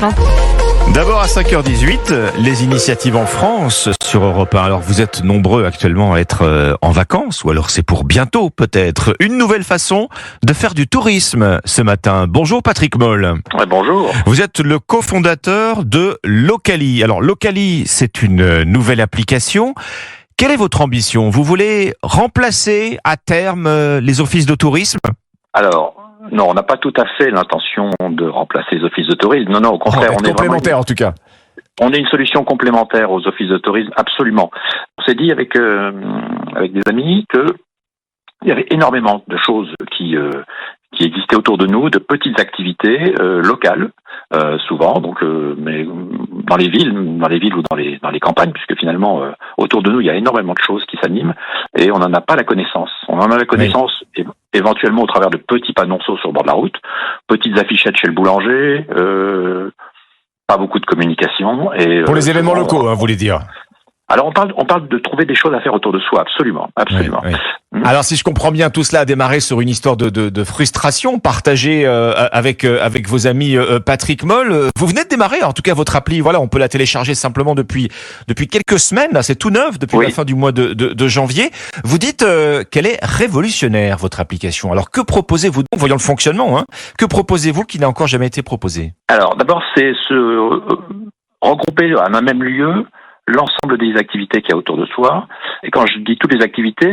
Europe 1. D'abord à 5h18, les initiatives en France sur Europe 1. Alors vous êtes nombreux actuellement à être en vacances, ou alors c'est pour bientôt peut-être. Une nouvelle façon de faire du tourisme ce matin. Bonjour Patrick Moll. Ouais, bonjour. Vous êtes le cofondateur de Locali. Alors Locali, c'est une nouvelle application. Quelle est votre ambition? Vous voulez remplacer à terme les offices de tourisme? Alors, non, on n'a pas tout à fait l'intention de remplacer les offices de tourisme. Non, au contraire, on est complémentaire en tout cas. On est une solution complémentaire aux offices de tourisme, absolument. On s'est dit avec des amis que il y avait énormément de choses qui existaient autour de nous, de petites activités locales, souvent, mais dans les villes ou dans les campagnes, puisque finalement autour de nous il y a énormément de choses qui s'animent et on n'en a pas la connaissance. On en a la connaissance éventuellement au travers de petits panonceaux sur le bord de la route, petites affichettes chez le boulanger, pas beaucoup de communication. Et pour les événements locaux, vous voulez dire? Alors on parle de trouver des choses à faire autour de soi, absolument. Oui. Alors si je comprends bien, tout cela a démarré sur une histoire de frustration partagée avec vos amis Patrick Moll. Vous venez de démarrer, en tout cas votre appli, voilà, on peut la télécharger simplement depuis quelques semaines, là, c'est tout neuf depuis la fin du mois de janvier. Vous dites qu'elle est révolutionnaire votre application. Alors que proposez-vous donc? Voyons le fonctionnement, hein. Que proposez-vous qui n'a encore jamais été proposé? Alors d'abord c'est se regrouper à un même lieu l'ensemble des activités qu'il y a autour de soi. Et quand je dis toutes les activités,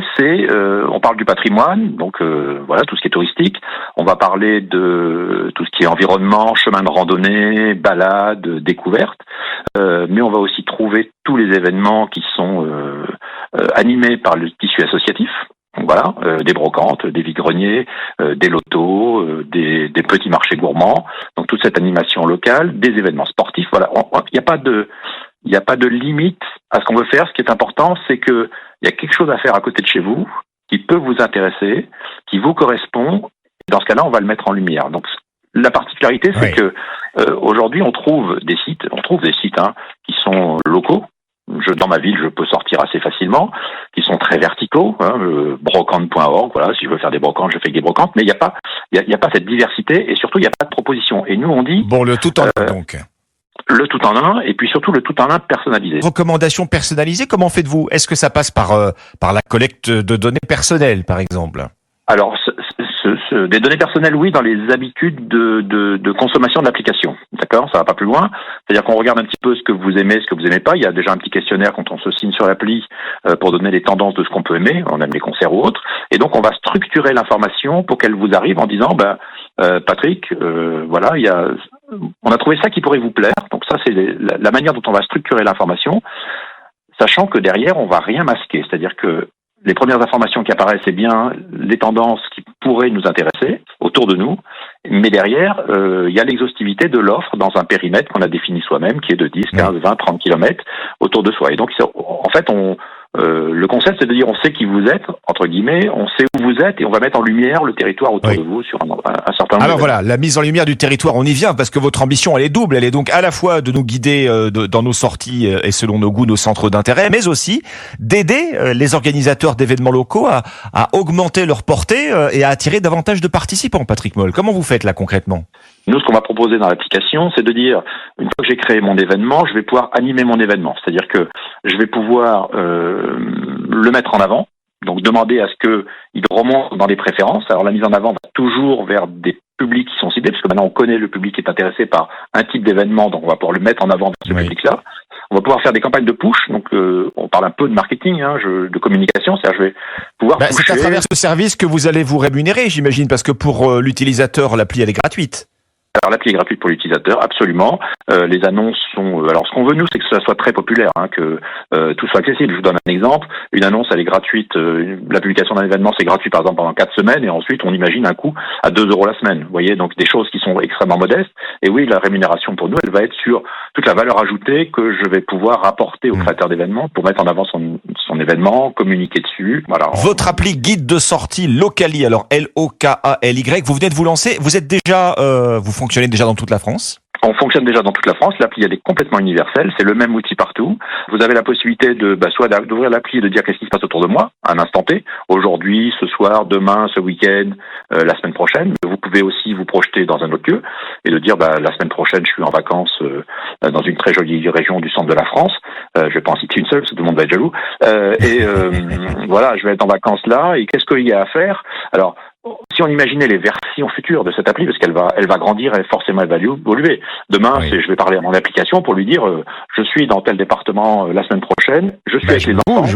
on parle du patrimoine, donc voilà, tout ce qui est touristique. On va parler de tout ce qui est environnement, chemin de randonnée, balade, découverte. Mais on va aussi trouver tous les événements qui sont animés par le tissu associatif. Donc voilà, des brocantes, des vide-greniers, des lotos, des petits marchés gourmands. Donc toute cette animation locale, des événements sportifs. Voilà, il n'y a pas de limite à ce qu'on veut faire. Ce qui est important, c'est que il y a quelque chose à faire à côté de chez vous qui peut vous intéresser, qui vous correspond. Et dans ce cas-là, on va le mettre en lumière. Donc la particularité, c'est que aujourd'hui, on trouve des sites qui sont locaux. Dans ma ville, je peux sortir assez facilement, qui sont très verticaux, brocante.org, voilà, si je veux faire des brocantes, je fais des brocantes, mais il n'y a pas cette diversité et surtout il n'y a pas de proposition. Et nous on dit le tout en un donc. Le tout en un et puis surtout le tout en un personnalisé. Recommandations personnalisées, comment faites-vous? Est-ce que ça passe par la collecte de données personnelles, par exemple? Alors, des données personnelles, oui, dans les habitudes de consommation de l'application. D'accord, ça va pas plus loin. C'est-à-dire qu'on regarde un petit peu ce que vous aimez, ce que vous aimez pas. Il y a déjà un petit questionnaire quand on se signe sur l'appli pour donner les tendances de ce qu'on peut aimer. On aime les concerts ou autres. Et donc, on va structurer l'information pour qu'elle vous arrive en disant, Patrick, voilà, on a trouvé ça qui pourrait vous plaire. Donc ça, c'est la manière dont on va structurer l'information, sachant que derrière, on va rien masquer. C'est-à-dire que les premières informations qui apparaissent, c'est bien les tendances qui pourraient nous intéresser autour de nous, mais derrière, il y a l'exhaustivité de l'offre dans un périmètre qu'on a défini soi-même, qui est de 10, 15, 20, 30 kilomètres autour de soi. Et donc, en fait, le concept, c'est de dire on sait qui vous êtes, entre guillemets, on sait où vous êtes et on va mettre en lumière le territoire autour de vous sur un certain nombre. Alors voilà, la mise en lumière du territoire, on y vient parce que votre ambition, elle est double. Elle est donc à la fois de nous guider dans nos sorties et selon nos goûts, nos centres d'intérêt, mais aussi d'aider les organisateurs d'événements locaux à augmenter leur portée et à attirer davantage de participants. Patrick Moll, comment vous faites là concrètement? Nous, ce qu'on va proposer dans l'application, c'est de dire, une fois que j'ai créé mon événement, je vais pouvoir animer mon événement. C'est-à-dire que je vais pouvoir le mettre en avant, donc demander à ce qu'il remonte dans les préférences. Alors la mise en avant va toujours vers des publics qui sont ciblés, parce que maintenant on connaît le public qui est intéressé par un type d'événement, donc on va pouvoir le mettre en avant vers ce public-là. On va pouvoir faire des campagnes de push, donc on parle un peu de marketing, de communication, c'est-à-dire je vais pouvoir pusher. C'est à travers ce service que vous allez vous rémunérer, j'imagine, parce que pour l'utilisateur, l'appli elle est gratuite. Alors l'appli est gratuite pour l'utilisateur, absolument. Les annonces sont... alors ce qu'on veut nous, c'est que ça soit très populaire, que tout soit accessible. Je vous donne un exemple. Une annonce, elle est gratuite. La publication d'un événement, c'est gratuit par exemple pendant 4 semaines, et ensuite on imagine un coût à 2 € la semaine. Vous voyez, donc des choses qui sont extrêmement modestes. Et oui, la rémunération pour nous, elle va être sur toute la valeur ajoutée que je vais pouvoir apporter au créateur d'événements pour mettre en avant son événement, communiquer dessus. Voilà. Votre appli guide de sortie Locali, alors Lokali, vous venez de vous lancer. Vous êtes déjà, vous fonctionnez déjà dans toute la France? On fonctionne déjà dans toute la France. L'appli, elle est complètement universelle. C'est le même outil partout. Vous avez la possibilité soit d'ouvrir l'appli et de dire qu'est-ce qui se passe autour de moi, à un instant T. Aujourd'hui, ce soir, demain, ce week-end, la semaine prochaine. Vous pouvez aussi vous projeter dans un autre lieu et de dire, la semaine prochaine, je suis en vacances dans une très jolie région du centre de la France. Je vais pas en citer une seule, parce que tout le monde va être jaloux. Voilà, je vais être en vacances là. Et qu'est-ce qu'il y a à faire? Alors, si on imaginait les versions futures de cette appli, parce qu'elle va grandir et forcément elle va évoluer. Demain, je vais parler à mon application pour lui dire, je suis dans tel département la semaine prochaine, je suis avec les enfants.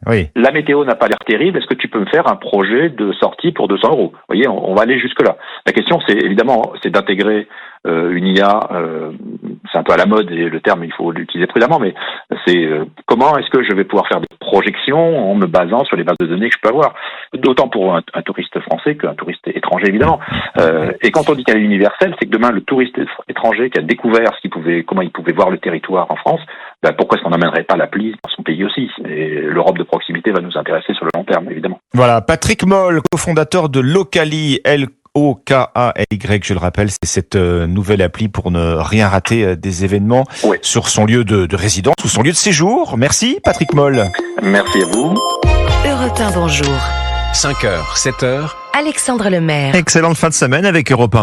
Oui. La météo n'a pas l'air terrible. Est-ce que tu peux me faire un projet de sortie pour 200 €? Vous voyez, on va aller jusque là. La question, c'est d'intégrer une IA. C'est un peu à la mode et le terme, il faut l'utiliser prudemment, mais c'est comment est-ce que je vais pouvoir faire des projections en me basant sur les bases de données que je peux avoir, d'autant pour un touriste français qu'un touriste étranger évidemment. Et quand on dit qu'elle est universelle, c'est que demain le touriste étranger qui a découvert comment il pouvait voir le territoire en France, pourquoi est-ce qu'on n'emmènerait pas l'appli dans son pays aussi? Et l'Europe de proximité va nous intéresser sur le long terme, évidemment. Voilà, Patrick Moll, cofondateur de Locally, Lokay, je le rappelle, c'est cette nouvelle appli pour ne rien rater des événements sur son lieu de résidence ou son lieu de séjour. Merci Patrick Moll. Merci à vous. Europe 1, bonjour. 5h, 7h. Alexandre Lemaire. Excellente fin de semaine avec Europe 1.